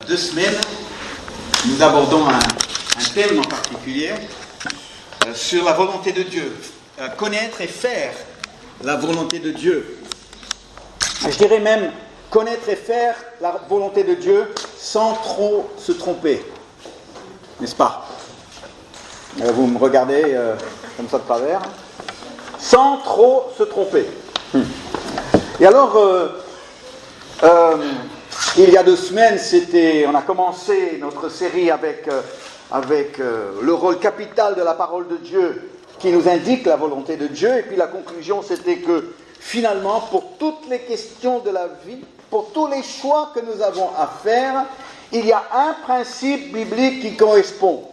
2 semaines, nous abordons un thème en particulier sur la volonté de Dieu. Connaître et faire la volonté de Dieu. Je dirais même connaître et faire la volonté de Dieu sans trop se tromper. N'est-ce pas? Vous me regardez comme ça de travers. Sans trop se tromper. Et alors, il y a 2 semaines, on a commencé notre série avec le rôle capital de la parole de Dieu qui nous indique la volonté de Dieu. Et puis la conclusion, c'était que finalement, pour toutes les questions de la vie, pour tous les choix que nous avons à faire, il y a un principe biblique qui correspond.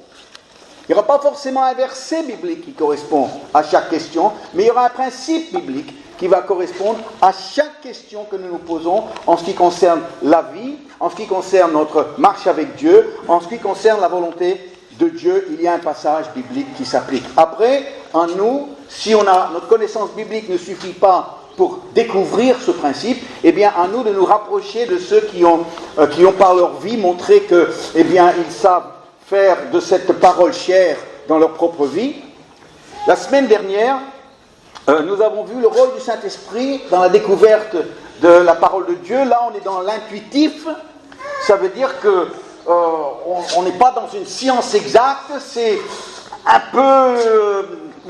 Il n'y aura pas forcément un verset biblique qui correspond à chaque question, mais il y aura un principe biblique qui va correspondre à chaque question que nous nous posons en ce qui concerne la vie, en ce qui concerne notre marche avec Dieu, en ce qui concerne la volonté de Dieu. Il y a un passage biblique qui s'applique. Après, en nous, si notre connaissance biblique ne suffit pas pour découvrir ce principe, eh bien, à nous de nous rapprocher de ceux qui ont par leur vie montré que, eh bien, ils savent faire de cette parole chère dans leur propre vie. La semaine dernière, nous avons vu le rôle du Saint-Esprit dans la découverte de la parole de Dieu. Là, on est dans l'intuitif. Ça veut dire que on n'est pas dans une science exacte. C'est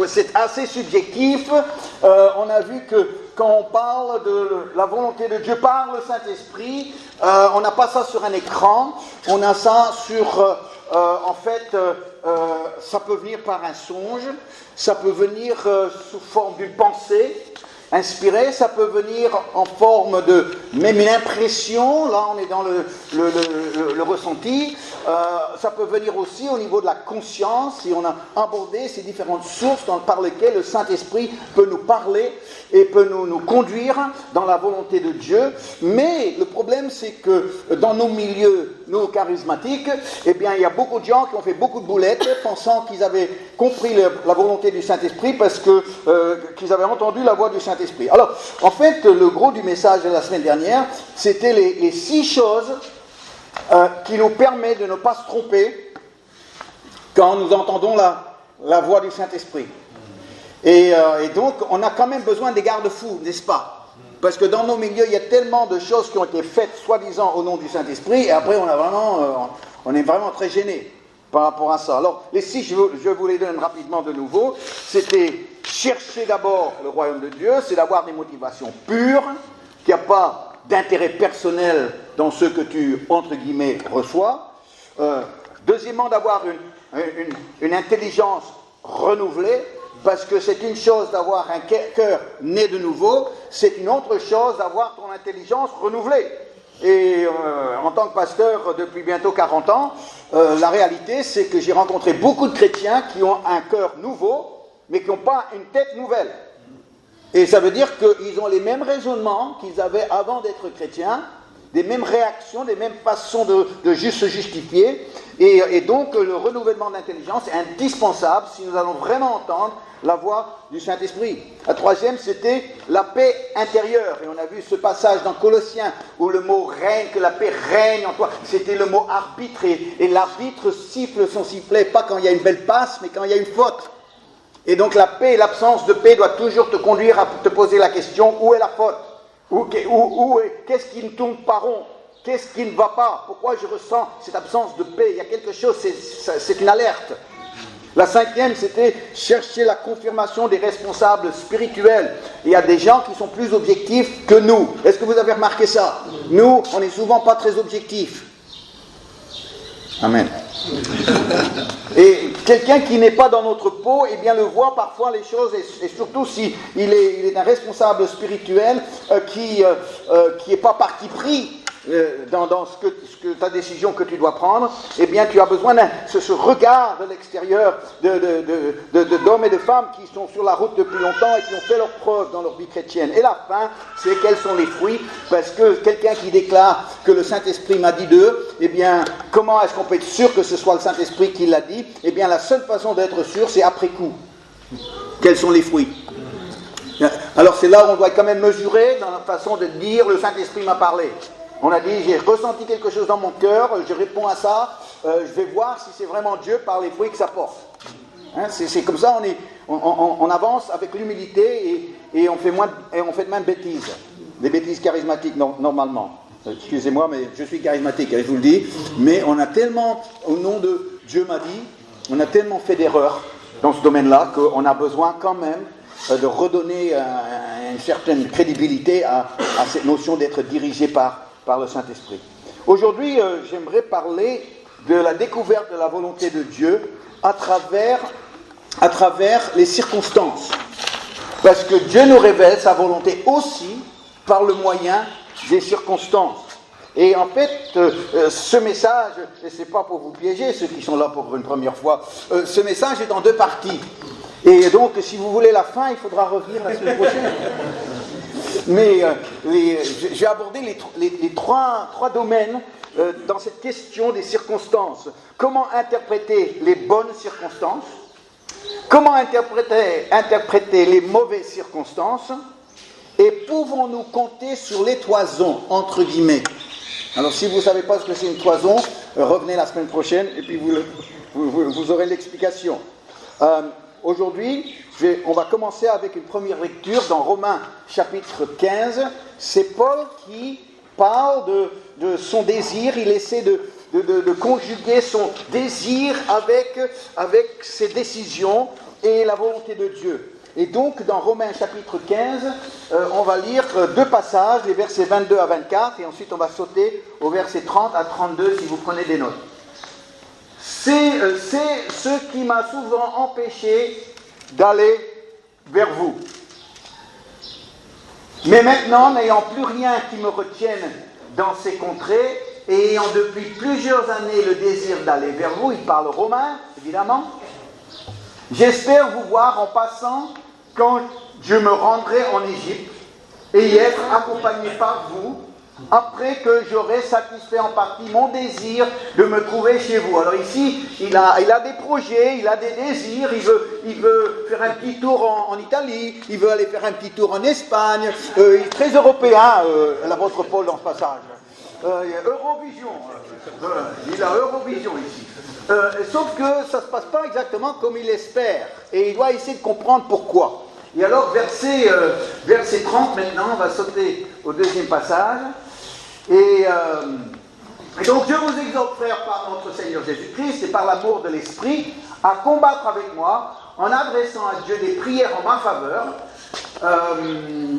c'est assez subjectif. On a vu que quand on parle de la volonté de Dieu par le Saint-Esprit, on n'a pas ça sur un écran. On a ça sur ça peut venir par un songe, ça peut venir sous forme d'une pensée inspirée, ça peut venir en forme de même une impression, là on est dans le ressenti, ça peut venir aussi au niveau de la conscience, et on a abordé ces différentes sources par lesquelles le Saint-Esprit peut nous parler et peut nous conduire dans la volonté de Dieu. Mais le problème, c'est que dans nos milieux, nous charismatiques, eh bien, il y a beaucoup de gens qui ont fait beaucoup de boulettes, pensant qu'ils avaient compris la volonté du Saint-Esprit parce qu'ils avaient entendu la voix du Saint-Esprit. Alors, en fait, le gros du message de la semaine dernière, c'était les 6 choses qui nous permettent de ne pas se tromper quand nous entendons la voix du Saint-Esprit. Et donc, on a quand même besoin des garde-fous, n'est-ce pas? Parce que dans nos milieux, il y a tellement de choses qui ont été faites, soi-disant, au nom du Saint-Esprit, et après, on est vraiment très gênés par rapport à ça. Alors, les 6, je vous les donne rapidement de nouveau. C'était chercher d'abord le royaume de Dieu, c'est d'avoir des motivations pures, qu'il n'y a pas d'intérêt personnel dans ce que tu, entre guillemets, reçois. Deuxièmement, d'avoir une intelligence renouvelée, parce que c'est une chose d'avoir un cœur né de nouveau, c'est une autre chose d'avoir ton intelligence renouvelée. Et en tant que pasteur depuis bientôt 40 ans, la réalité c'est que j'ai rencontré beaucoup de chrétiens qui ont un cœur nouveau, mais qui n'ont pas une tête nouvelle. Et ça veut dire qu'ils ont les mêmes raisonnements qu'ils avaient avant d'être chrétiens, des mêmes réactions, des mêmes façons de se justifier. Et donc le renouvellement d'intelligence est indispensable si nous allons vraiment entendre la voix du Saint-Esprit. La 3e, c'était la paix intérieure. Et on a vu ce passage dans Colossiens où le mot règne, que la paix règne en toi. C'était le mot arbitre. Et l'arbitre siffle son sifflet, pas quand il y a une belle passe, mais quand il y a une faute. Et donc la paix et l'absence de paix doivent toujours te conduire à te poser la question, où est la faute? Qu'est-ce qui ne tourne pas rond? Qu'est-ce qui ne va pas? Pourquoi je ressens cette absence de paix? Il y a quelque chose, c'est une alerte. La 5e, c'était chercher la confirmation des responsables spirituels. Il y a des gens qui sont plus objectifs que nous. Est-ce que vous avez remarqué ça? Nous, on n'est souvent pas très objectifs. Amen. Et quelqu'un qui n'est pas dans notre peau, eh bien, le voit parfois les choses, et surtout s'il est un responsable spirituel qui n'est pas parti pris dans ta décision que tu dois prendre, eh bien, tu as besoin de ce regard de l'extérieur d'hommes et de femmes qui sont sur la route depuis longtemps et qui ont fait leurs preuves dans leur vie chrétienne. Et la fin, c'est quels sont les fruits, parce que quelqu'un qui déclare que le Saint-Esprit m'a dit d'eux, eh bien, comment est-ce qu'on peut être sûr que ce soit le Saint-Esprit qui l'a dit? Eh bien, la seule façon d'être sûr, c'est après coup. Quels sont les fruits? Alors, c'est là où on doit quand même mesurer dans la façon de dire le Saint-Esprit m'a parlé. On a dit, j'ai ressenti quelque chose dans mon cœur, je réponds à ça, je vais voir si c'est vraiment Dieu par les fruits que ça porte. Hein, c'est comme ça, on avance avec l'humilité et on fait moins de bêtises. Des bêtises charismatiques normalement. Excusez-moi, mais je suis charismatique, je vous le dis. Mais on a tellement, au nom de Dieu m'a dit, on a tellement fait d'erreurs dans ce domaine-là qu'on a besoin quand même de redonner une certaine crédibilité à cette notion d'être dirigé par le Saint-Esprit. Aujourd'hui, j'aimerais parler de la découverte de la volonté de Dieu à travers les circonstances. Parce que Dieu nous révèle sa volonté aussi par le moyen des circonstances. Et en fait, ce message, et ce n'est pas pour vous piéger, ceux qui sont là pour une première fois, ce message est en 2 parties. Et donc, si vous voulez la fin, il faudra revenir la semaine prochaine. Mais j'ai abordé les trois domaines dans cette question des circonstances. Comment interpréter les bonnes circonstances? Comment interpréter les mauvaises circonstances? Et pouvons-nous compter sur les toisons, entre guillemets? Alors, si vous ne savez pas ce que c'est une toison, revenez la semaine prochaine et puis vous aurez l'explication. Aujourd'hui, on va commencer avec une première lecture dans Romains chapitre 15. C'est Paul qui parle de son désir. Il essaie de conjuguer son désir avec ses décisions et la volonté de Dieu. Et donc, dans Romains chapitre 15, on va lire 2 passages, les versets 22 à 24, et ensuite on va sauter au verset 30 à 32 si vous prenez des notes. C'est ce qui m'a souvent empêché d'aller vers vous. Mais maintenant, n'ayant plus rien qui me retienne dans ces contrées, et ayant depuis plusieurs années le désir d'aller vers vous, il parle romain, évidemment, j'espère vous voir en passant quand je me rendrai en Égypte et y être accompagné par vous, après que j'aurai satisfait en partie mon désir de me trouver chez vous. Alors ici, il a des projets, il a des désirs, il veut faire un petit tour en Italie, il veut aller faire un petit tour en Espagne, il est très européen, l'apôtre Paul dans ce passage. Eurovision, il a Eurovision ici. Sauf que ça ne se passe pas exactement comme il espère, et il doit essayer de comprendre pourquoi. Et alors, verset 30 maintenant, on va sauter au 2e passage. Et donc, je vous exhorte, frères, par notre Seigneur Jésus-Christ et par l'amour de l'Esprit, à combattre avec moi, en adressant à Dieu des prières en ma faveur,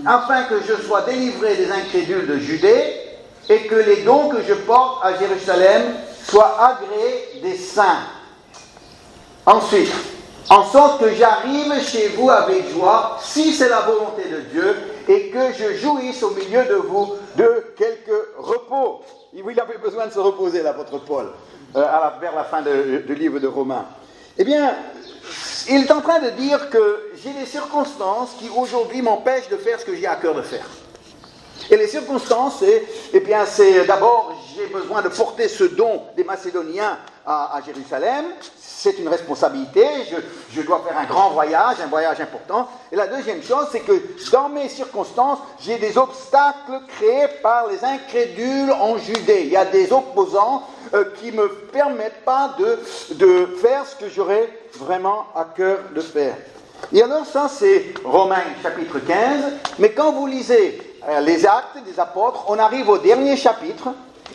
afin que je sois délivré des incrédules de Judée, et que les dons que je porte à Jérusalem soient agréés des saints. Ensuite, en sorte que j'arrive chez vous avec joie, si c'est la volonté de Dieu, et que je jouisse au milieu de vous de quelque repos. Il avait besoin de se reposer, l'apôtre Paul, vers la fin du livre de Romains. Eh bien, il est en train de dire que j'ai des circonstances qui aujourd'hui m'empêchent de faire ce que j'ai à cœur de faire. Et les circonstances, c'est d'abord, j'ai besoin de porter ce don des Macédoniens à Jérusalem. C'est une responsabilité, je dois faire un grand voyage, un voyage important. Et la deuxième chose, c'est que dans mes circonstances, j'ai des obstacles créés par les incrédules en Judée. Il y a des opposants qui ne me permettent pas de faire ce que j'aurais vraiment à cœur de faire. Et alors ça, c'est Romains chapitre 15. Mais quand vous lisez les Actes des Apôtres, on arrive au dernier chapitre,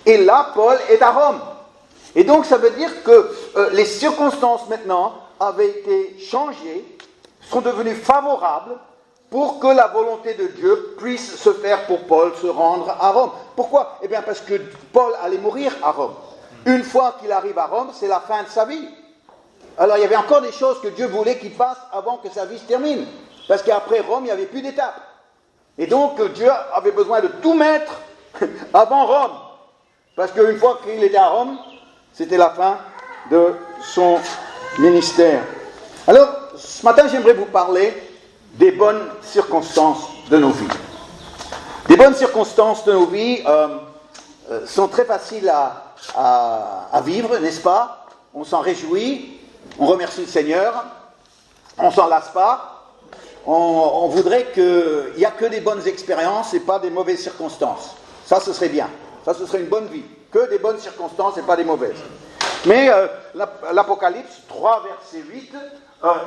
et là, Paul est à Rome. Et donc, ça veut dire que les circonstances maintenant avaient été changées, sont devenues favorables pour que la volonté de Dieu puisse se faire pour Paul, se rendre à Rome. Pourquoi? Eh bien, parce que Paul allait mourir à Rome. Une fois qu'il arrive à Rome, c'est la fin de sa vie. Alors, il y avait encore des choses que Dieu voulait qu'il fasse avant que sa vie se termine. Parce qu'après Rome, il n'y avait plus d'étape. Et donc, Dieu avait besoin de tout mettre avant Rome. Parce qu'une fois qu'il était à Rome, c'était la fin de son ministère. Alors, ce matin, j'aimerais vous parler des bonnes circonstances de nos vies. Les bonnes circonstances de nos vies sont très faciles à vivre, n'est-ce pas? On s'en réjouit, on remercie le Seigneur, on ne s'en lasse pas. On voudrait qu'il n'y a que des bonnes expériences et pas des mauvaises circonstances. Ça, ce serait bien. Ça, ce serait une bonne vie. Que des bonnes circonstances et pas des mauvaises. Mais l'Apocalypse 3, verset 8,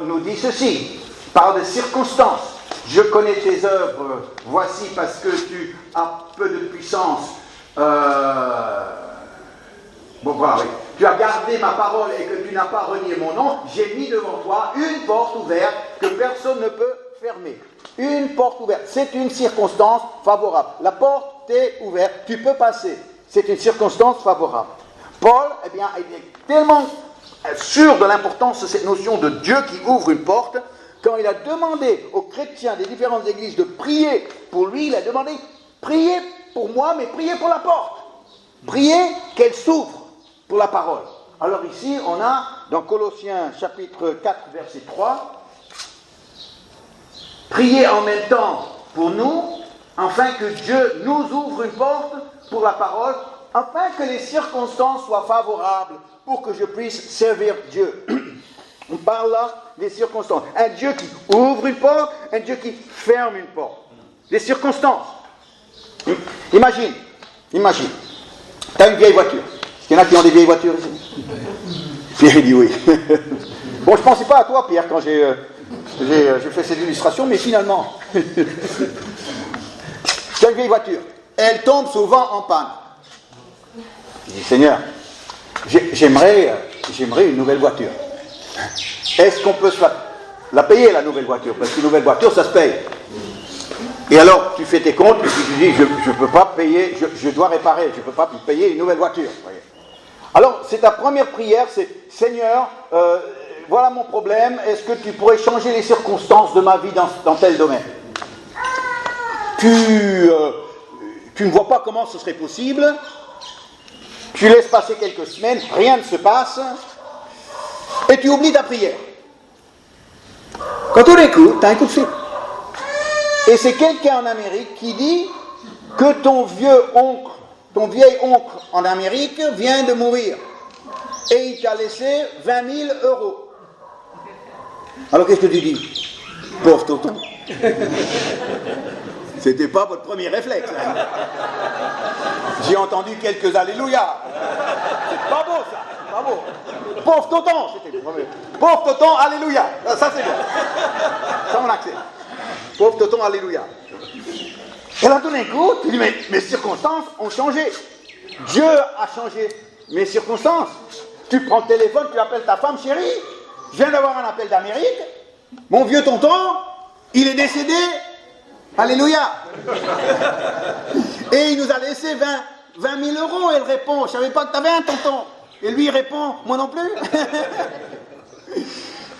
nous dit ceci. Parle de circonstances. Je connais tes œuvres, voici parce que tu as peu de puissance. Bon, voilà, oui. Tu as gardé ma parole et que tu n'as pas renié mon nom, j'ai mis devant toi une porte ouverte que personne ne peut fermer. Une porte ouverte. C'est une circonstance favorable. La porte est ouverte, tu peux passer. C'est une circonstance favorable. Paul, eh bien, il est tellement sûr de l'importance de cette notion de Dieu qui ouvre une porte, quand il a demandé aux chrétiens des différentes églises de prier pour lui, il a demandé, priez pour moi, mais priez pour la porte. Priez qu'elle s'ouvre pour la parole. Alors ici, on a dans Colossiens chapitre 4, verset 3, priez en même temps pour nous, afin que Dieu nous ouvre une porte pour la parole, afin que les circonstances soient favorables pour que je puisse servir Dieu. On parle là des circonstances. Un Dieu qui ouvre une porte, un Dieu qui ferme une porte. Des circonstances. Imagine. Tu as une vieille voiture. Est-ce qu'il y en a qui ont des vieilles voitures ici? Pierre dit oui. Bon, je ne pensais pas à toi, Pierre, quand j'ai fait cette illustration, mais finalement. Tu as une vieille voiture. Elle tombe souvent en panne. Je dis, Seigneur, j'aimerais une nouvelle voiture. Est-ce qu'on peut la payer, la nouvelle voiture? Parce qu'une nouvelle voiture, ça se paye. Et alors, tu fais tes comptes, et tu dis, je ne peux pas payer, je dois réparer, je ne peux pas payer une nouvelle voiture. Voyez. Alors, c'est ta première prière, c'est, Seigneur, voilà mon problème, est-ce que tu pourrais changer les circonstances de ma vie dans tel domaine? Tu ne vois pas comment ce serait possible, tu laisses passer quelques semaines, rien ne se passe, et tu oublies ta prière. Quand tout d'un coup, tu as un coup de fil. Et c'est quelqu'un en Amérique qui dit que ton vieil oncle en Amérique vient de mourir. Et il t'a laissé 20 000 euros. Alors qu'est-ce que tu dis? Pauvre tonton. C'était pas votre premier réflexe. Hein. J'ai entendu quelques alléluia. C'est pas beau ça, c'est pas beau. Pauvre tonton, c'était le premier. Pauvre tonton, alléluia. Ça c'est bon. Ça on accepte. Pauvre tonton, alléluia. Et là tout d'un coup, tu dis, mais mes circonstances ont changé. Dieu a changé mes circonstances. Tu prends le téléphone, tu appelles ta femme, chérie, je viens d'avoir un appel d'Amérique, mon vieux tonton, il est décédé, alléluia. Et il nous a laissé 20 000 euros, elle répond, je ne savais pas que tu avais un tonton. Et lui il répond, moi non plus.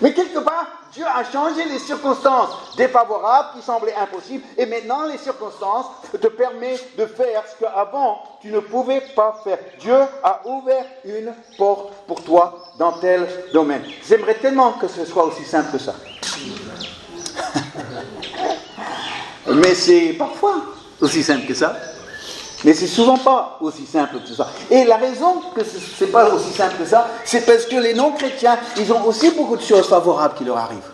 Mais quelque part, Dieu a changé les circonstances défavorables qui semblaient impossibles, et maintenant les circonstances te permettent de faire ce qu'avant tu ne pouvais pas faire. Dieu a ouvert une porte pour toi dans tel domaine. J'aimerais tellement que ce soit aussi simple que ça. Mais c'est parfois aussi simple que ça. Mais c'est souvent pas aussi simple que ça. Et la raison que c'est pas aussi simple que ça, c'est parce que les non-chrétiens, ils ont aussi beaucoup de choses favorables qui leur arrivent.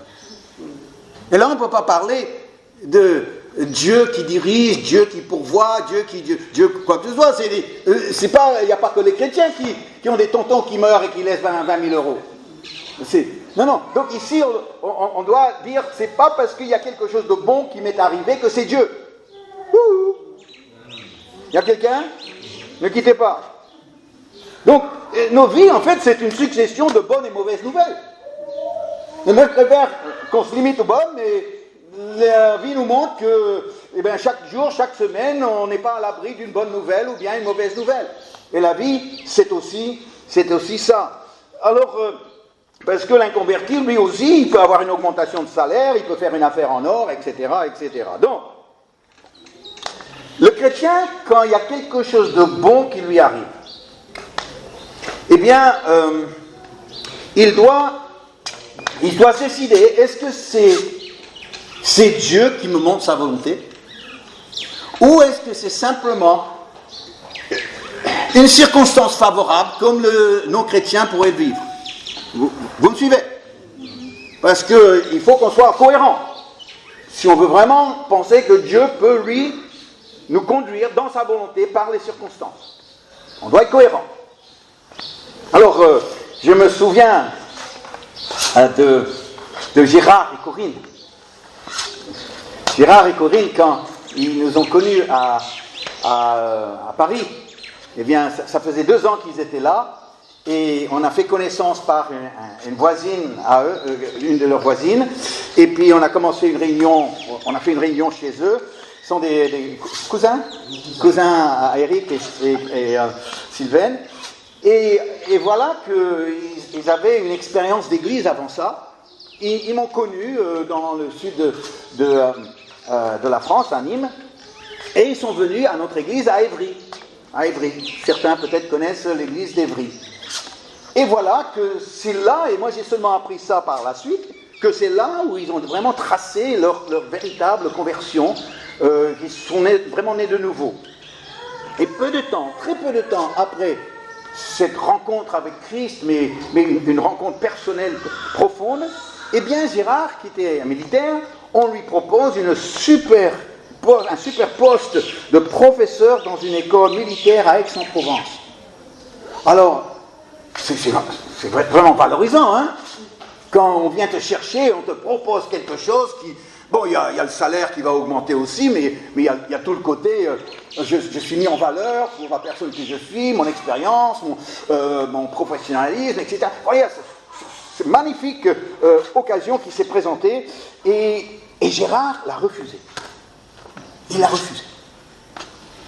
Et là, on ne peut pas parler de Dieu qui dirige, Dieu qui pourvoit, Dieu quoi que ce soit. Il n'y a pas que les chrétiens qui ont des tontons qui meurent et qui laissent 20 000 euros. Non. Donc ici, on doit dire, c'est pas parce qu'il y a quelque chose de bon qui m'est arrivé que c'est Dieu. Il y a quelqu'un? Ne quittez pas. Donc, nos vies, en fait, c'est une succession de bonnes et mauvaises nouvelles. Et moi, je préfère qu'on se limite aux bonnes, mais la vie nous montre que chaque jour, chaque semaine, on n'est pas à l'abri d'une bonne nouvelle ou bien une mauvaise nouvelle. Et la vie, c'est aussi ça. Alors, parce que l'inconverti, lui aussi, il peut avoir une augmentation de salaire, il peut faire une affaire en or, etc., etc. Donc, le chrétien, quand il y a quelque chose de bon qui lui arrive, eh bien, il doit se décider, est-ce que c'est Dieu qui me montre sa volonté? Ou est-ce que c'est simplement une circonstance favorable comme le non-chrétien pourrait vivre? Vous me suivez? Parce qu'il faut qu'on soit cohérent. Si on veut vraiment penser que Dieu peut, lui, nous conduire dans sa volonté par les circonstances. On doit être cohérent. Alors, je me souviens de Gérard et Corinne. Gérard et Corinne, quand ils nous ont connus à Paris, eh bien, ça faisait 2 ans qu'ils étaient là, et on a fait connaissance par une voisine à eux, une de leurs voisines, et puis on a commencé une réunion, on a fait une réunion chez eux. Ils sont des cousins à Eric et Sylvain, et voilà qu'ils avaient une expérience d'église avant ça. Ils m'ont connu dans le sud de la France, à Nîmes, et ils sont venus à notre église à Évry. Certains peut-être connaissent l'église d'Évry. Et voilà que c'est là, et moi j'ai seulement appris ça par la suite, que c'est là où ils ont vraiment tracé leur véritable conversion, qui sont vraiment nés de nouveau. Et très peu de temps après cette rencontre avec Christ, mais une rencontre personnelle profonde, eh bien Gérard, qui était un militaire, on lui propose un super poste de professeur dans une école militaire à Aix-en-Provence. Alors, c'est vraiment valorisant, hein? Quand on vient te chercher, on te propose quelque chose qui... Bon, il y a le salaire qui va augmenter aussi, mais il y a tout le côté... je suis mis en valeur pour la personne que je suis, mon expérience, mon professionnalisme, etc. Voyez, c'est une magnifique occasion qui s'est présentée, et Gérard l'a refusé. Il l'a refusé.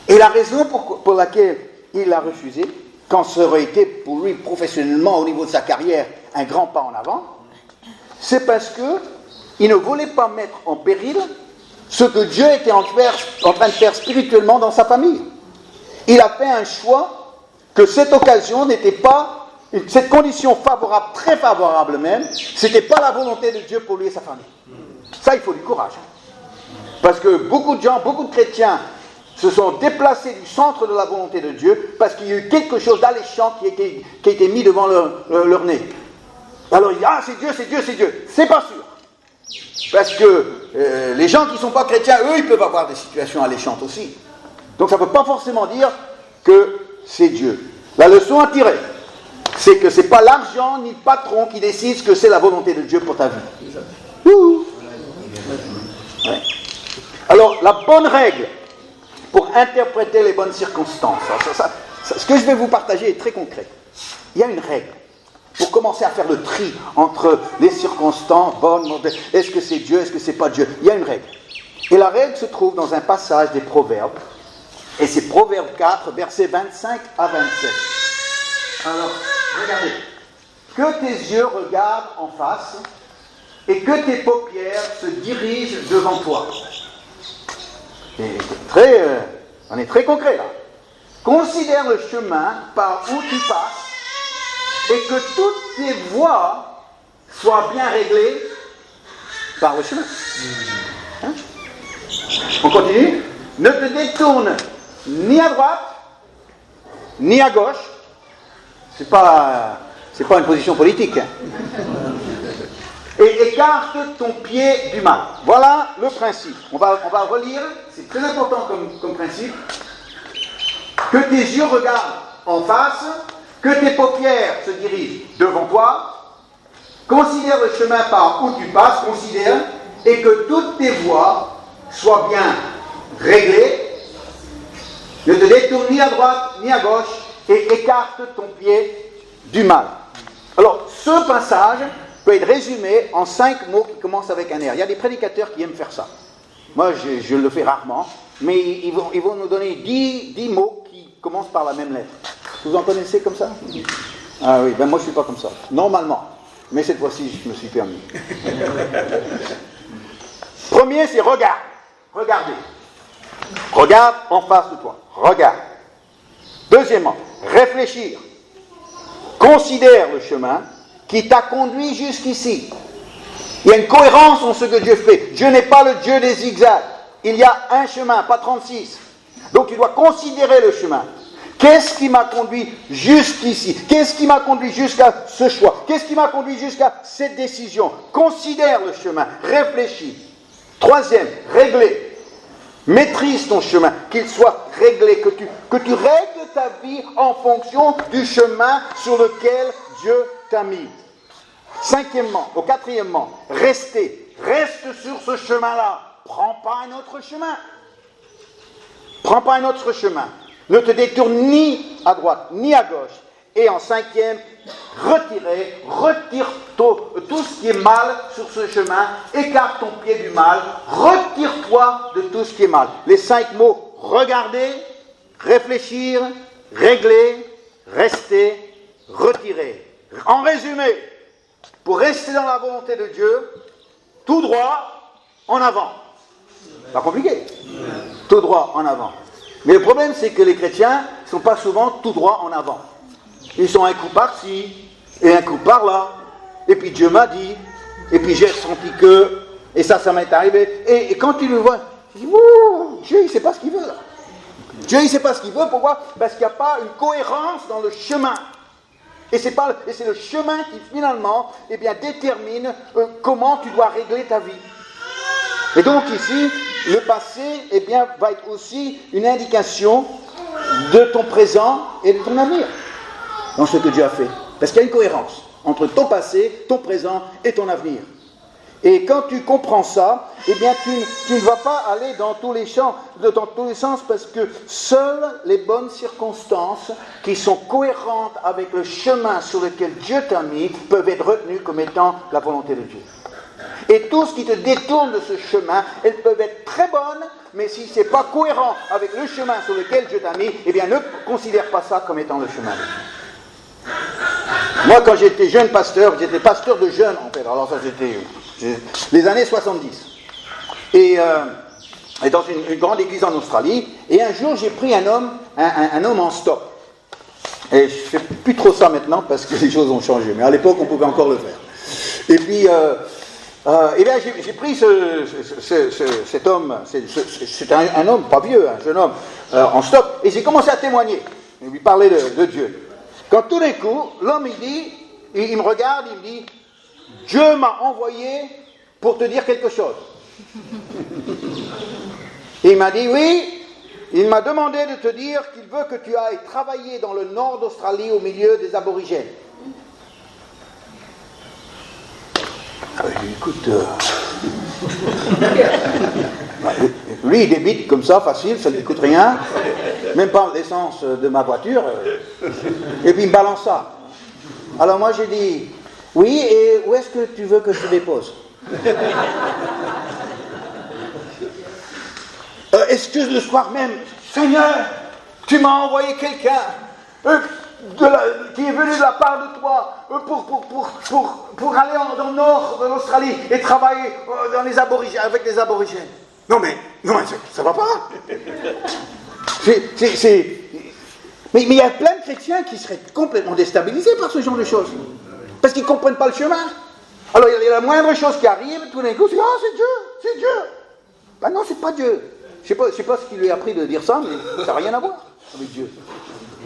Et la raison pour laquelle il l'a refusé, quand ça aurait été pour lui professionnellement au niveau de sa carrière un grand pas en avant, c'est parce qu'il ne voulait pas mettre en péril ce que Dieu était en train de faire spirituellement dans sa famille. Il a fait un choix que cette occasion n'était pas, cette condition favorable, très favorable même, c'était pas la volonté de Dieu pour lui et sa famille. Ça, il faut du courage. Parce que beaucoup de gens, beaucoup de chrétiens se sont déplacés du centre de la volonté de Dieu parce qu'il y a eu quelque chose d'alléchant qui a été mis devant leur nez. Alors ils disent, ah c'est Dieu, c'est Dieu, c'est Dieu. C'est pas sûr. Parce que les gens qui ne sont pas chrétiens, eux, ils peuvent avoir des situations alléchantes aussi. Donc ça ne veut pas forcément dire que c'est Dieu. La leçon à tirer, c'est que ce n'est pas l'argent ni le patron qui décide que c'est la volonté de Dieu pour ta vie. Ouais. Alors, la bonne règle pour interpréter les bonnes circonstances, ce que je vais vous partager est très concret. Il y a une règle pour commencer à faire le tri entre les circonstances bonnes, mauvaises. Est-ce que c'est Dieu, est-ce que c'est pas Dieu? Il y a une règle. Et la règle se trouve dans un passage des Proverbes, et c'est Proverbe 4, versets 25 à 27. Alors, regardez. Que tes yeux regardent en face, et que tes paupières se dirigent devant toi. On est très concret là. Considère le chemin par où tu passes et que toutes tes voies soient bien réglées par le chemin. Hein? On continue. Ne te détourne ni à droite ni à gauche. C'est pas une position politique. Hein? Et écarte ton pied du mal. Voilà le principe. On va relire, c'est très important comme principe. Que tes yeux regardent en face, que tes paupières se dirigent devant toi, considère le chemin par où tu passes, considère, et que toutes tes voies soient bien réglées. Ne te détourne ni à droite ni à gauche, et écarte ton pied du mal. Alors, ce passage peut être résumé en 5 mots qui commencent avec un R. Il y a des prédicateurs qui aiment faire ça. Moi, je le fais rarement, mais ils vont nous donner 10 mots qui commencent par la même lettre. Vous en connaissez comme ça? Ah oui, ben moi je ne suis pas comme ça, normalement. Mais cette fois-ci, je me suis permis. Premier, c'est regarde. Regardez. Regarde en face de toi. Regarde. Deuxièmement, réfléchir. Considère le chemin qui t'a conduit jusqu'ici. Il y a une cohérence en ce que Dieu fait. Dieu n'est pas le Dieu des zigzags. Il y a un chemin, pas 36. Donc tu dois considérer le chemin. Qu'est-ce qui m'a conduit jusqu'ici? Qu'est-ce qui m'a conduit jusqu'à ce choix? Qu'est-ce qui m'a conduit jusqu'à cette décision? Considère le chemin, réfléchis. Troisième, régler. Maîtrise ton chemin, qu'il soit réglé, que tu règles ta vie en fonction du chemin sur lequel Dieu t'a mis. Quatrièmement, reste sur ce chemin-là. Prends pas un autre chemin. Prends pas un autre chemin. Ne te détourne ni à droite ni à gauche. Et en cinquième, retire tout ce qui est mal sur ce chemin, écarte ton pied du mal, retire-toi de tout ce qui est mal. Les 5 mots, regarder, réfléchir, régler, rester, retirer. En résumé, pour rester dans la volonté de Dieu, tout droit, en avant. Pas compliqué. Tout droit, en avant. Mais le problème, c'est que les chrétiens ne sont pas souvent tout droit en avant. Ils sont un coup par-ci, et un coup par-là, et puis Dieu m'a dit, et puis j'ai ressenti que, et ça m'est arrivé, et quand tu le vois, tu dis, ouh, Dieu il ne sait pas ce qu'il veut là. Dieu il ne sait pas ce qu'il veut, pourquoi ? Parce qu'il n'y a pas une cohérence dans le chemin. Et c'est le chemin qui finalement détermine comment tu dois régler ta vie. Et donc ici, le passé va être aussi une indication de ton présent et de ton avenir. Dans ce que Dieu a fait. Parce qu'il y a une cohérence entre ton passé, ton présent et ton avenir. Et quand tu comprends ça, tu ne vas pas aller dans tous les sens, parce que seules les bonnes circonstances qui sont cohérentes avec le chemin sur lequel Dieu t'a mis peuvent être retenues comme étant la volonté de Dieu. Et tout ce qui te détourne de ce chemin, elles peuvent être très bonnes, mais si ce n'est pas cohérent avec le chemin sur lequel Dieu t'a mis, ne considère pas ça comme étant le chemin de Dieu. Moi, quand j'étais jeune pasteur, j'étais pasteur de jeunes, en fait. Alors ça, c'était les années 70. Et dans une grande église en Australie. Et un jour, j'ai pris un homme en stop. Et je ne fais plus trop ça maintenant, parce que les choses ont changé. Mais à l'époque, on pouvait encore le faire. Et puis, j'ai pris cet homme, c'est un homme, pas vieux, un jeune homme, en stop. Et j'ai commencé à témoigner, et lui parler de Dieu. Quand tout d'un coup, l'homme il me regarde, il me dit, Dieu m'a envoyé pour te dire quelque chose. Et il m'a dit, oui, il m'a demandé de te dire qu'il veut que tu ailles travailler dans le nord d'Australie au milieu des aborigènes. Écoute, lui il débite comme ça, facile, ça ne lui coûte rien, même pas l'essence de ma voiture, et puis il me balance ça. Alors moi j'ai dit, oui, et où est-ce que tu veux que je te dépose ? Est-ce que le soir même, Seigneur, tu m'as envoyé quelqu'un qui est venu de la part de toi pour aller dans le nord de l'Australie et travailler avec les aborigènes. Non mais ça va pas. Mais il y a plein de chrétiens qui seraient complètement déstabilisés par ce genre de choses. Parce qu'ils ne comprennent pas le chemin. Alors il y a la moindre chose qui arrive, tout d'un coup, c'est c'est Dieu. Ben non, c'est pas Dieu. Je sais pas ce qui lui a appris de dire ça, mais ça n'a rien à voir avec Dieu.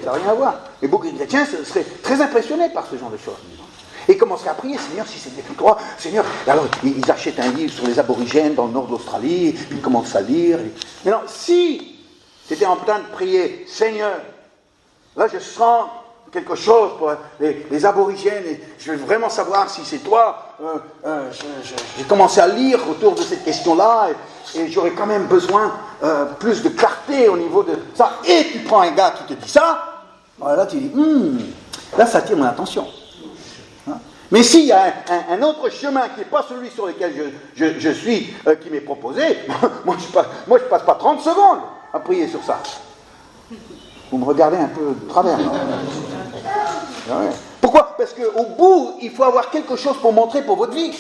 Ça n'a rien à voir. Et beaucoup de chrétiens seraient très impressionnés par ce genre de choses. Et ils commenceraient à prier, Seigneur, si c'était plus toi, Seigneur. Et alors, ils achètent un livre sur les aborigènes dans le nord d'Australie, puis ils commencent à lire. Mais non, si tu étais en train de prier, Seigneur, là je sens quelque chose pour les aborigènes, et je veux vraiment savoir si c'est toi. J'ai commencé à lire autour de cette question-là, et j'aurais quand même besoin plus de clarté au niveau de ça. Et tu prends un gars qui te dit ça, alors là tu dis, là ça attire mon attention. Hein? Mais s'il y a un autre chemin qui n'est pas celui sur lequel je suis, qui m'est proposé, moi je passe pas 30 secondes à prier sur ça. Vous me regardez un peu de travers. Ouais. Pourquoi ? Parce qu'au bout, il faut avoir quelque chose pour montrer pour votre vie.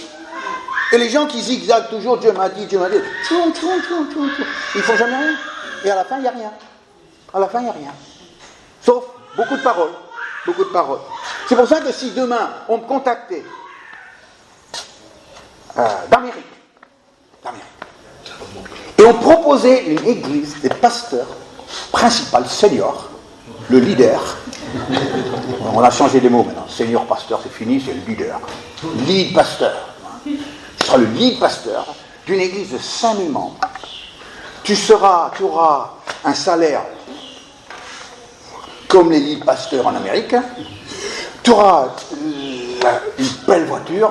Et les gens qui zigzaguent toujours, Dieu m'a dit, ils ne font jamais rien. Et à la fin, il n'y a rien. À la fin, il n'y a rien. Sauf beaucoup de paroles. Beaucoup de paroles. C'est pour ça que si demain, on me contactait d'Amérique, et on proposait une église des pasteurs principal, senior, le leader. On a changé les mots maintenant. Senior pasteur, c'est fini, c'est le leader. Lead pasteur. Tu seras le lead pasteur d'une église de 5000 membres. tu auras un salaire comme les lead pasteurs en Amérique, tu auras une belle voiture,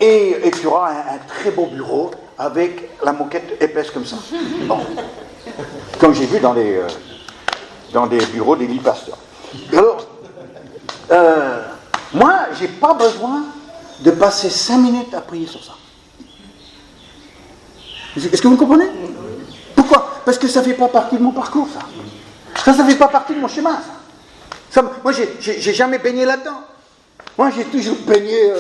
et tu auras un très beau bureau avec la moquette épaisse comme ça. Bon. Comme j'ai vu dans des bureaux des lead pasteurs. Alors, moi, j'ai pas besoin de passer 5 minutes à prier sur ça. Est-ce que vous me comprenez? Pourquoi? Parce que ça ne fait pas partie de mon parcours, ça. Ça ne fait pas partie de mon chemin, ça. Moi, j'ai jamais baigné là-dedans. Moi, j'ai toujours baigné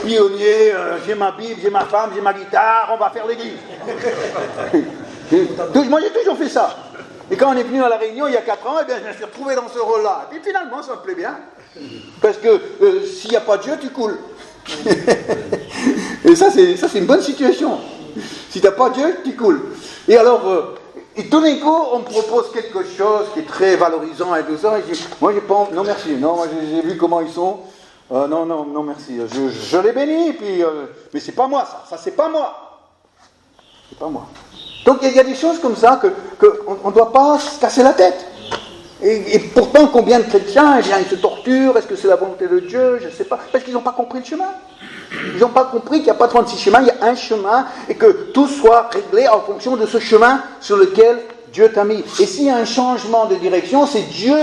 pionnier, j'ai ma Bible, j'ai ma femme, j'ai ma guitare, on va faire l'église. Moi, j'ai toujours fait ça. Et quand on est venu à La Réunion il y a 4 ans, eh bien, je me suis retrouvé dans ce rôle-là. Et puis finalement, ça me plaît bien. Parce que s'il n'y a pas de Dieu, tu coules. Et ça, c'est une bonne situation. Si tu n'as pas Dieu, tu coules. Et alors, et tout d'un coup, on me propose quelque chose qui est très valorisant et tout ça. Et je dis, moi, j'ai pas, non merci, non, moi j'ai vu comment ils sont. Non, merci. Je les bénis, et puis, mais c'est pas moi, ça c'est pas moi. C'est pas moi. Donc il y a des choses comme ça qu'on ne doit pas se casser la tête. Et pourtant, combien de chrétiens, eh bien, ils se torturent, est-ce que c'est la volonté de Dieu? Je ne sais pas, parce qu'ils n'ont pas compris le chemin. Ils n'ont pas compris qu'il n'y a pas 36 chemins, il y a un chemin, et que tout soit réglé en fonction de ce chemin sur lequel Dieu t'a mis. Et s'il y a un changement de direction, c'est Dieu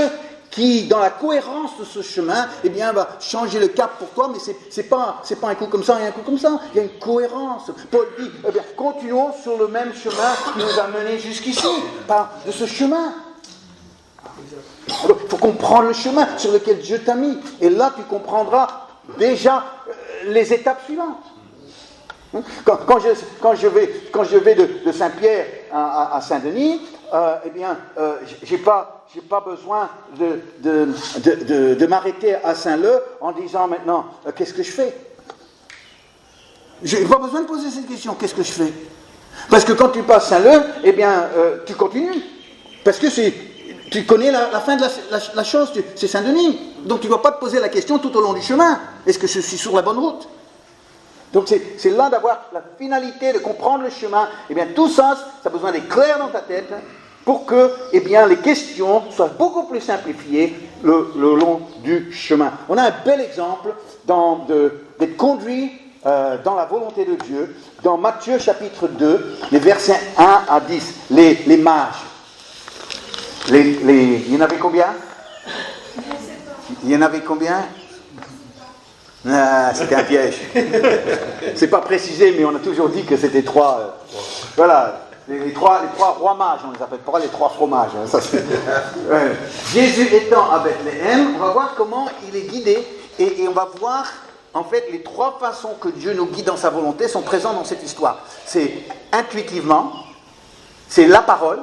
qui, dans la cohérence de ce chemin, eh bien, va changer le cap pour toi, mais c'est pas un coup comme ça et un coup comme ça. Il y a une cohérence. Paul dit, eh bien, continuons sur le même chemin qui nous a menés jusqu'ici, par de ce chemin. Alors, il faut comprendre le chemin sur lequel Dieu t'a mis. Et là, tu comprendras déjà les étapes suivantes. Quand je vais de Saint-Pierre à Saint-Denis, eh bien, j'ai pas besoin de m'arrêter à Saint-Leu en disant maintenant, qu'est-ce que je fais? J'ai pas besoin de poser cette question, qu'est-ce que je fais? Parce que quand tu passes Saint-Leu, eh bien, tu continues. Parce que tu connais la fin de la chose, c'est Saint-Denis. Donc tu ne dois pas te poser la question tout au long du chemin. Est-ce que je suis sur la bonne route? Donc c'est là d'avoir la finalité de comprendre le chemin. Eh bien tout ça, ça a besoin d'être clair dans ta tête pour que eh bien, les questions soient beaucoup plus simplifiées le long du chemin. On a un bel exemple d'être conduit dans la volonté de Dieu dans Matthieu chapitre 2, les versets 1 à 10. Les mages. Il y en avait combien? Il y en avait combien? C'était un piège. C'est pas précisé, mais on a toujours dit que c'était 3. Voilà, les trois rois mages, on les appelle pas les 3 fromages. Ça, Jésus étant à Bethléem, on va voir comment il est guidé, et on va voir en fait les 3 façons que Dieu nous guide dans sa volonté sont présentes dans cette histoire. C'est intuitivement, c'est la parole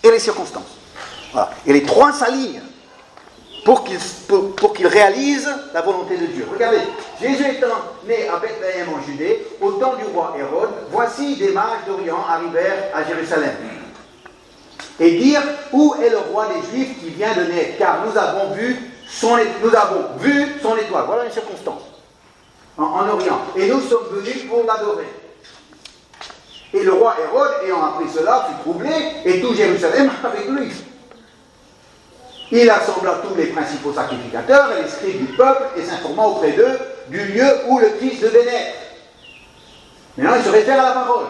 et les circonstances. Voilà. Et les 3 s'alignent pour qu'il réalise la volonté de Dieu. Regardez, Jésus étant né à Bethléem en Judée, au temps du roi Hérode, voici des mages d'Orient arrivèrent à Jérusalem. Et dirent, où est le roi des Juifs qui vient de naître? Car nous avons vu son étoile. Voilà une circonstance. En Orient. Et nous sommes venus pour l'adorer. Et le roi Hérode, ayant appris cela, fut troublé, et tout Jérusalem avec lui. Il assembla tous les principaux sacrificateurs et les scribes du peuple et s'informa auprès d'eux du lieu où le Christ devait naître. Maintenant, il se réfère à la parole.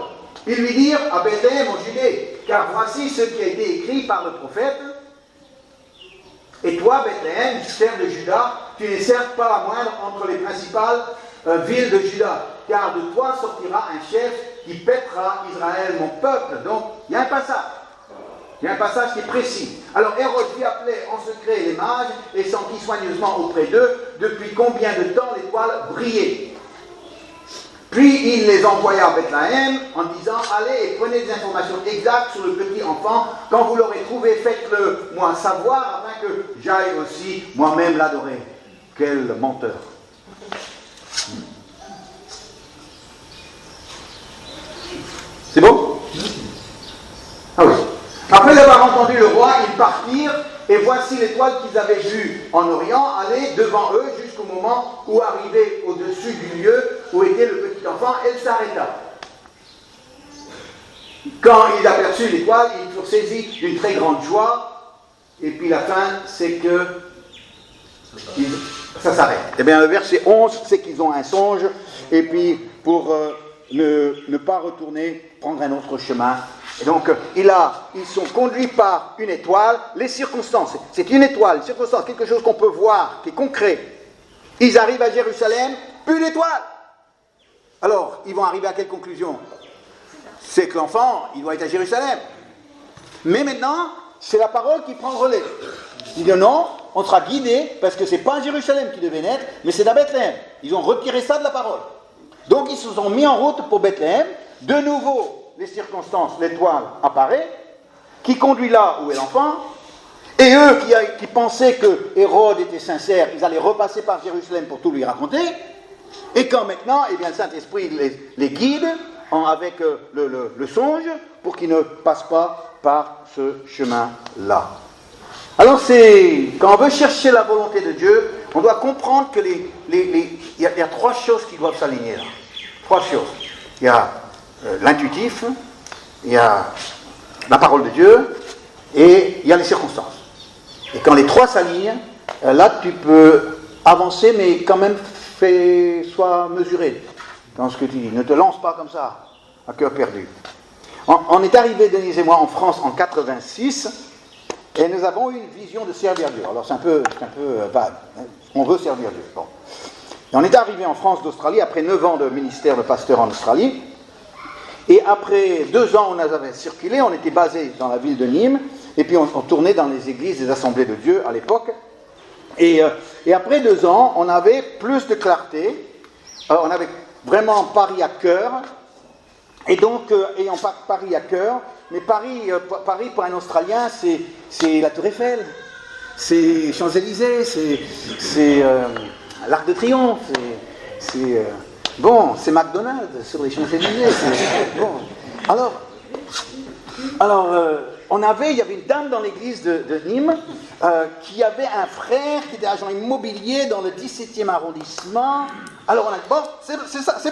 Ils lui dirent à Bethléem en Judée, car voici ce qui a été écrit par le prophète. Et toi, Bethléem, terre de Juda, tu n'es certes pas la moindre entre les principales villes de Juda, car de toi sortira un chef qui pètera Israël, mon peuple. Donc, il y a un passage. Il y a un passage qui est précis. Alors Hérode fit appeler en secret les mages et sentit soigneusement auprès d'eux depuis combien de temps l'étoile brillait. Puis il les envoya à Bethléem en disant, allez et prenez des informations exactes sur le petit enfant. Quand vous l'aurez trouvé, faites-le moi savoir afin que j'aille aussi moi-même l'adorer. Quel menteur. C'est bon? Ah oui. Après avoir entendu le roi, ils partirent, et voici l'étoile qu'ils avaient vue en Orient aller devant eux jusqu'au moment où, arrivée au-dessus du lieu où était le petit enfant, elle s'arrêta. Quand ils aperçurent l'étoile, ils furent saisis d'une très grande joie. Et puis la fin, c'est que ça s'arrête. Eh bien, le verset 11, c'est qu'ils ont un songe. Et puis, pour ne pas retourner, prendre un autre chemin. Et donc, ils sont conduits par une étoile. Les circonstances, c'est une étoile, une circonstance, quelque chose qu'on peut voir, qui est concret. Ils arrivent à Jérusalem, plus d'étoile. Alors, ils vont arriver à quelle conclusion? C'est que l'enfant, il doit être à Jérusalem. Mais maintenant, c'est la parole qui prend le relais. Il dit non, on sera guidé, parce que c'est pas à Jérusalem qui devait naître, mais c'est à Bethléem. Ils ont retiré ça de la parole. Donc, ils se sont mis en route pour Bethléem. De nouveau, les circonstances, l'étoile apparaît, qui conduit là où est l'enfant. Et eux qui pensaient que Hérode était sincère, ils allaient repasser par Jérusalem pour tout lui raconter. Et quand maintenant, eh bien, le Saint-Esprit les guide avec le songe pour qu'ils ne passent pas par ce chemin-là. Alors quand on veut chercher la volonté de Dieu, on doit comprendre que il y a trois choses qui doivent s'aligner là. Trois choses. Il y a l'intuitif, il y a la parole de Dieu et il y a les circonstances. Et quand les trois s'alignent, là tu peux avancer, mais quand même sois mesuré dans ce que tu dis. Ne te lance pas comme ça, à cœur perdu. On est arrivé, Denise et moi, en France en 86, et nous avons eu une vision de servir Dieu. Alors c'est un peu vague. Hein. On veut servir Dieu. Bon. Et on est arrivé en France d'Australie, après 9 ans de ministère de pasteur en Australie. Et après 2 ans, on avait circulé, on était basé dans la ville de Nîmes, et puis on tournait dans les églises des Assemblées de Dieu à l'époque. Et après 2 ans, on avait plus de clarté, on avait vraiment Paris à cœur, et donc, ayant Paris à cœur, mais Paris pour un Australien, c'est la Tour Eiffel, c'est Champs-Élysées, c'est l'Arc de Triomphe, c'est McDonald's sur les Champs-Élysées. Bon. Alors, il y avait une dame dans l'église de Nîmes qui avait un frère qui était agent immobilier dans le 17e arrondissement. Alors on a dit, bon, c'est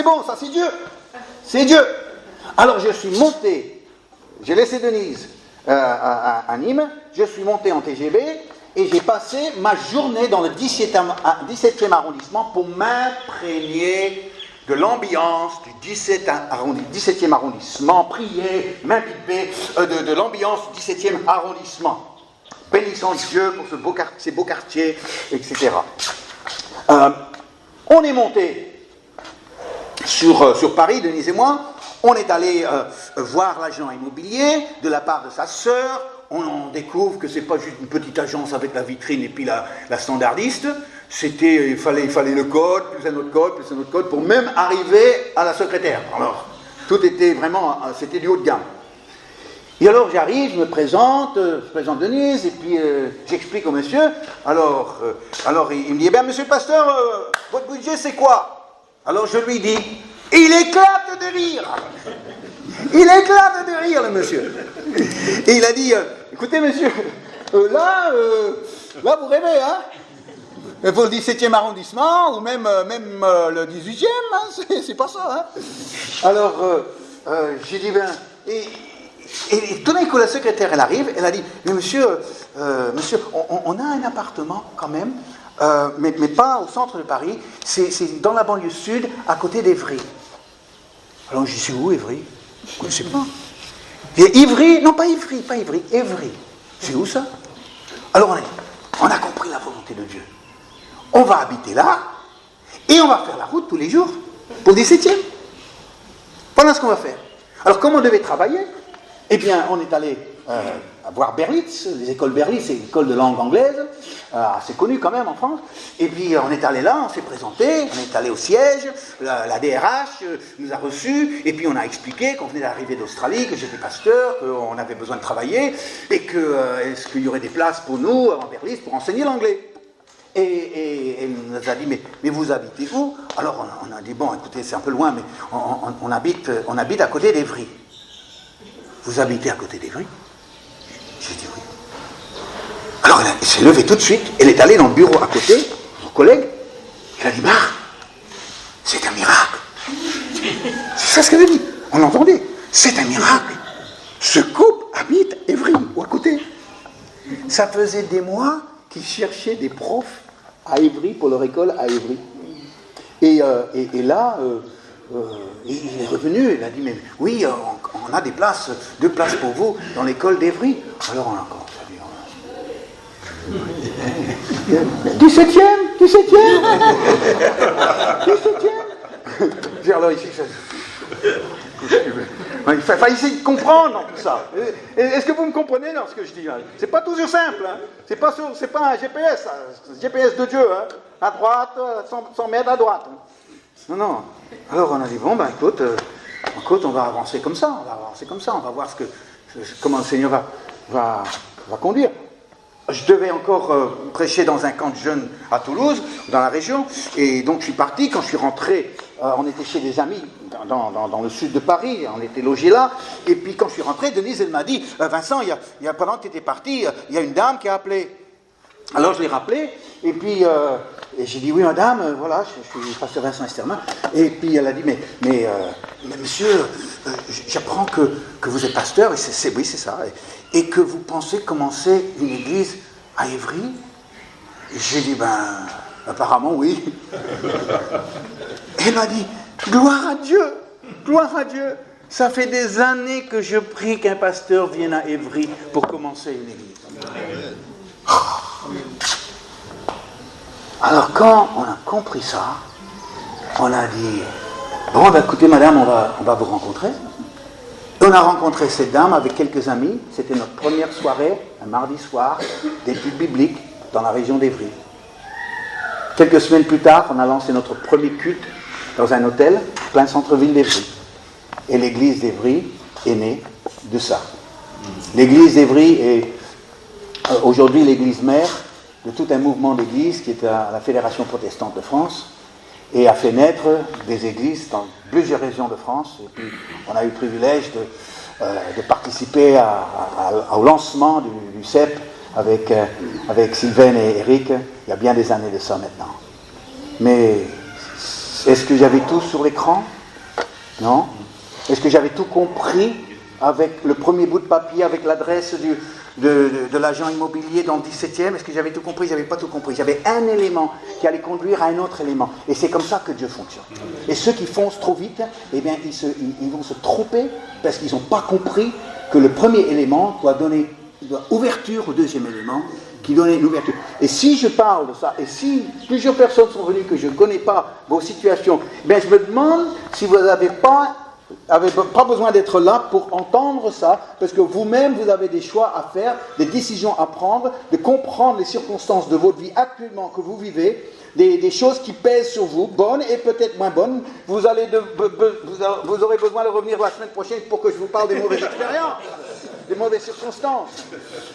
bon, ça c'est Dieu. C'est Dieu. Alors je suis monté, j'ai laissé Denise à Nîmes, je suis monté en TGV et j'ai passé ma journée dans le 17e arrondissement pour m'imprégner de l'ambiance du 17e arrondissement, prier, m'imbiber de l'ambiance du 17e arrondissement. Bénissons Dieu pour ces beaux quartiers, etc. On est monté sur Paris, Denise et moi. On est allé voir l'agent immobilier de la part de sa sœur. On découvre que c'est pas juste une petite agence avec la vitrine et puis la standardiste. Il fallait le code, plus un autre code, pour même arriver à la secrétaire. Alors, tout était vraiment, c'était du haut de gamme. Et alors j'arrive, je me présente Denise, et puis j'explique au monsieur. Alors il me dit, eh bien monsieur le pasteur, votre budget c'est quoi? Alors je lui dis, il éclate de rire. Il éclate de rire, le monsieur. Et il a dit, écoutez monsieur, là vous rêvez, hein? Pour le 17e arrondissement, ou même le 18e, hein, c'est pas ça, hein? Alors, j'ai dit, ben, et tout d'un coup, la secrétaire, elle arrive, elle a dit, mais monsieur, on a un appartement quand même, mais pas au centre de Paris, c'est dans la banlieue sud, à côté d'Évry. Alors, je dis, c'est où, Évry? Je ne sais pas. Et Ivry, non pas Ivry, Évry. C'est où ça? Alors, on a compris la volonté de Dieu. On va habiter là, et on va faire la route tous les jours, pour le 17e. Voilà ce qu'on va faire. Alors, comme on devait travailler, eh bien, on est allé voir Berlitz, les écoles Berlitz, c'est une école de langue anglaise, assez connue quand même en France. Et puis, on est allé là, on s'est présenté, on est allé au siège, la DRH nous a reçus, et puis on a expliqué qu'on venait d'arriver d'Australie, que j'étais pasteur, qu'on avait besoin de travailler, et est-ce qu'il y aurait des places pour nous, en Berlitz, pour enseigner l'anglais. Et elle nous a dit, mais vous habitez où? Alors on a dit, bon, écoutez, c'est un peu loin, mais on habite à côté d'Évry. Vous habitez à côté d'Évry? J'ai dit oui. Alors elle s'est levée tout de suite, elle est allée dans le bureau à côté, mon collègue, elle a dit, c'est un miracle. C'est ça ce qu'elle a dit, on l'entendait. C'est un miracle. Ce couple habite Évry, ou à côté. Ça faisait des mois qu'ils cherchaient des profs à Évry, pour leur école à Évry. Et là, il est revenu, il a dit, mais oui, on a 2 places pour vous dans l'école d'Évry. Alors on a commencé à dire, 17e. Alors ici, il fallait essayer de comprendre dans tout ça. Est-ce que vous me comprenez dans ce que je dis là? C'est pas toujours simple, hein. C'est pas un GPS, ça. C'est un GPS de Dieu, hein. À droite, 100 mètres à droite. Non. Alors on a dit, bon, écoute, on va avancer comme ça, on va voir comment le Seigneur va conduire. Je devais encore prêcher dans un camp de jeunes à Toulouse, dans la région, et donc je suis parti. Quand je suis rentré, on était chez des amis dans le sud de Paris, on était logés là, et puis quand je suis rentré, Denise, elle m'a dit, Vincent, pendant que tu étais parti, il y a une dame qui a appelé. Alors je l'ai rappelé, et puis et j'ai dit, oui madame, voilà, je suis pasteur Vincent Esterman, et puis elle a dit, mais monsieur, j'apprends que vous êtes pasteur, et oui c'est ça, et que vous pensez commencer une église à Évry. J'ai dit, apparemment oui. Elle m'a dit, gloire à Dieu, ça fait des années que je prie qu'un pasteur vienne à Évry pour commencer une église. Alors quand on a compris ça, on a dit, bon écoutez madame, on va vous rencontrer. Et on a rencontré cette dame avec quelques amis. C'était notre première soirée, un mardi soir, d'études bibliques dans la région d'Évry. Quelques semaines plus tard, on a lancé notre premier culte dans un hôtel, plein centre-ville d'Évry. Et l'église d'Évry est née de ça. L'église d'Évry est aujourd'hui l'église mère de tout un mouvement d'église qui est à la Fédération protestante de France et a fait naître des églises dans plusieurs régions de France. Et puis on a eu le privilège de participer au lancement du CEP avec Sylvain et Eric il y a bien des années de ça maintenant. Mais est-ce que j'avais tout sur l'écran? Non. Est-ce que j'avais tout compris avec le premier bout de papier, avec l'adresse de l'agent immobilier dans le 17e? Est-ce que j'avais tout compris? J'avais pas tout compris. J'avais un élément qui allait conduire à un autre élément. Et c'est comme ça que Dieu fonctionne. Et ceux qui foncent trop vite, eh bien, ils vont se tromper parce qu'ils n'ont pas compris que le premier élément doit ouverture au deuxième élément, qui donne une ouverture. Et si je parle de ça, et si plusieurs personnes sont venues que je ne connais pas vos situations, je me demande si vous n'avez pas besoin d'être là pour entendre ça, parce que vous-même, vous avez des choix à faire, des décisions à prendre, de comprendre les circonstances de votre vie actuellement que vous vivez, des choses qui pèsent sur vous, bonnes et peut-être moins bonnes. Vous aurez besoin de revenir la semaine prochaine pour que je vous parle des mauvaises expériences, des mauvaises circonstances.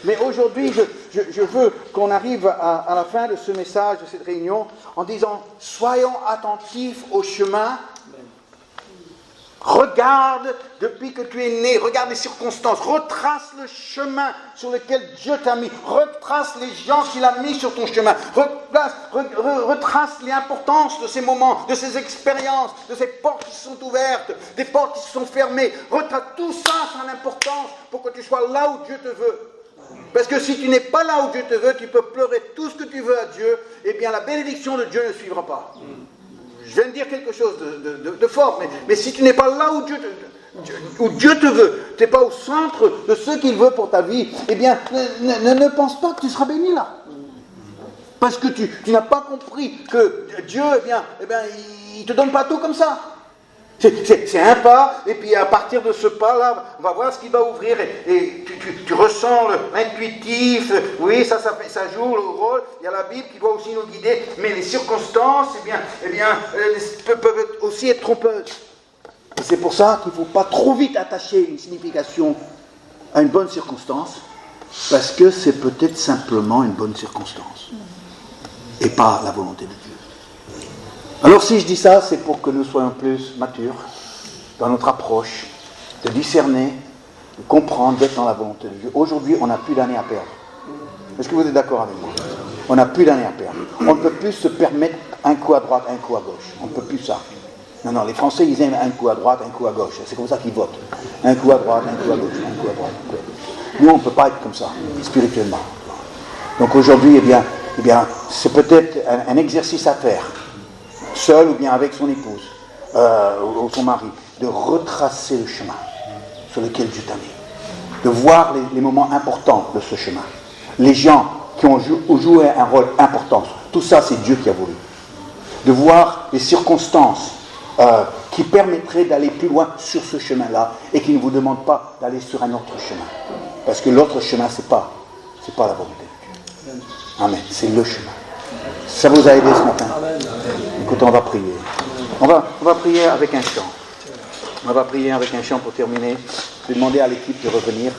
Mais aujourd'hui, je veux qu'on arrive à la fin de ce message, de cette réunion, en disant, soyons attentifs au chemin. Regarde depuis que tu es né, regarde les circonstances, retrace le chemin sur lequel Dieu t'a mis, retrace les gens qu'il a mis sur ton chemin, retrace l'importance de ces moments, de ces expériences, de ces portes qui sont ouvertes, des portes qui se sont fermées. Retrace tout ça, son importance pour que tu sois là où Dieu te veut. Parce que si tu n'es pas là où Dieu te veut, tu peux pleurer tout ce que tu veux à Dieu, et bien la bénédiction de Dieu ne suivra pas. Je viens de dire quelque chose de fort, mais si tu n'es pas là où Dieu te veut, tu n'es pas au centre de ce qu'il veut pour ta vie, eh bien, ne pense pas que tu seras béni là. Parce que tu n'as pas compris que Dieu, il ne te donne pas tout comme ça. C'est un pas, et puis à partir de ce pas-là, on va voir ce qu'il va ouvrir, et tu ressens l'intuitif, oui, ça joue le rôle, il y a la Bible qui doit aussi nous guider, mais les circonstances, peuvent aussi être trompeuses. Et c'est pour ça qu'il ne faut pas trop vite attacher une signification à une bonne circonstance, parce que c'est peut-être simplement une bonne circonstance, et pas la volonté de Dieu. Alors si je dis ça, c'est pour que nous soyons plus matures dans notre approche, de discerner, de comprendre, d'être dans la volonté de Dieu. Aujourd'hui, on n'a plus d'années à perdre. Est-ce que vous êtes d'accord avec moi? On n'a plus d'années à perdre. On ne peut plus se permettre un coup à droite, un coup à gauche. On ne peut plus ça. Non, les Français, ils aiment un coup à droite, un coup à gauche. C'est comme ça qu'ils votent. Un coup à droite, un coup à gauche, un coup à droite. Nous, on ne peut pas être comme ça, spirituellement. Donc aujourd'hui, eh bien, c'est peut-être un exercice à faire, seul ou bien avec son épouse, ou son mari, de retracer le chemin sur lequel Dieu t'a mis. De voir les moments importants de ce chemin. Les gens qui ont joué un rôle important. Tout ça, c'est Dieu qui a voulu. De voir les circonstances qui permettraient d'aller plus loin sur ce chemin-là et qui ne vous demandent pas d'aller sur un autre chemin. Parce que l'autre chemin, c'est pas la volonté de Dieu. Amen. C'est le chemin. Ça vous a aidé ce matin? Écoutez, on va prier. On va prier avec un chant. On va prier avec un chant pour terminer. Je vais demander à l'équipe de revenir.